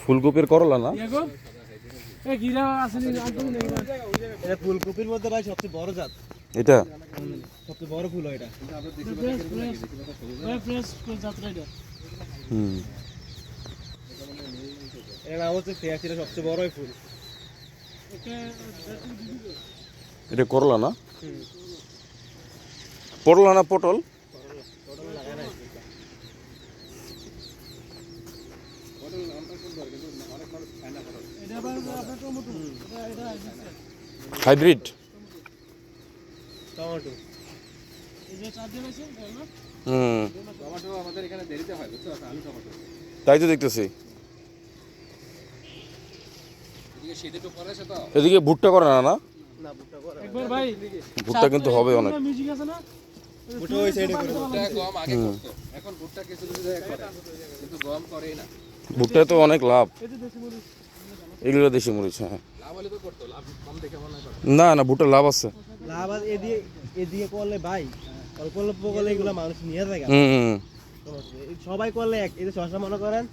ফুলকপির করলা না? এটা ফুলকপির মধ্যে ভাই সবচেয়ে বড় জাত। এটা সবচেয়ে বড় ফুল এটা। হুম, এর নাম হচ্ছে ফেয়াসি, এটা সবচেয়ে বড় ফুল। এটা করলা না? করলা না পটল? Hybrid tomato. হুম, টমেটো আমাদের এখানে দেরিতে হয়, বুঝছো? আলু টমেটো। তাই তো দেখতেছি। এদিকে শীত একটু পরে আসে তো। এদিকে ভুট্টা করে না? না, না, ভুট্টা করে। একবার ভাই ভুট্টা কিন্তু হবে অনেক। মিউজিক আছে না? ভুট্টা ওই সাইডে করে। ভুট্টা গম আগে করতো, এখন ভুট্টা কিছু কিছু জায়গায় করে, কিন্তু গম করেই না। ভুট্টা তো অনেক লাভ। এই যে দেশি মরিচ। এগুলো দেশি মরিচ। হ্যাঁ, লাভ হলে তো করতো, লাভ কম দেখে মনে হয় করে। না না, ভুট্টার লাভ আছে। লাভ আর এদিকে করলে ভাই অল্প অল্প করলে এগুলো মানুষ নিয়ে যায়। হুম হুম। সবাই করলে এই যে শশা মনে করেন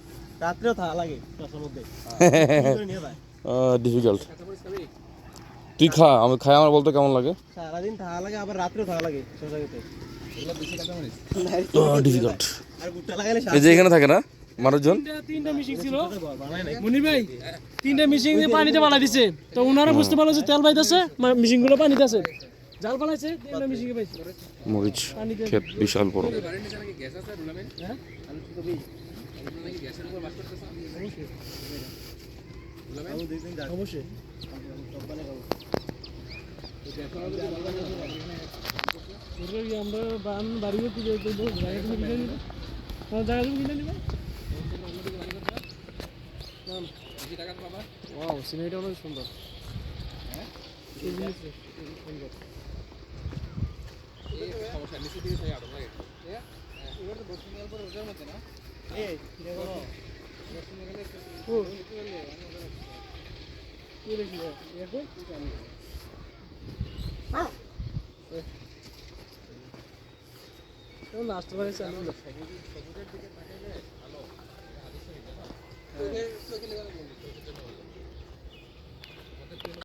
রাত্রেও থাকা লাগে শশার মধ্যে নিয়ে যায়। ডিফিকাল্ট। তুই খা, আমি খাই, আমার বলতে কেমন লাগে। সারাদিন থাকা লাগে, আবার রাত্রেও থাকা লাগে শশা খেতে। ডিফিকাল্ট। আর ভুট্টা লাগালে এই যে এখানে থাকে না মানুষজন, তিনটা মিশিং ছিল মুনির ভাই, তিনটা মিশিং দিয়ে পানিতে বানাই দিছে। তো ওনারা বুঝতে পারলো যে তেল বাইতেছে, মিশিং গুলো পানিতে আছে, জাল বানাইছে, তিনটা মিশিং পাইছে। মরিচ ক্ষেত বিশাল বড়। অবশ্যই আমরা বাড়িতে পুজো করবো, জায়গা তুমি কিনে নিবে, জায়গা তুমি কিনে নিবে। ওয়াও, সিনারিটা অনেক সুন্দর। লাস্ট বারে চালু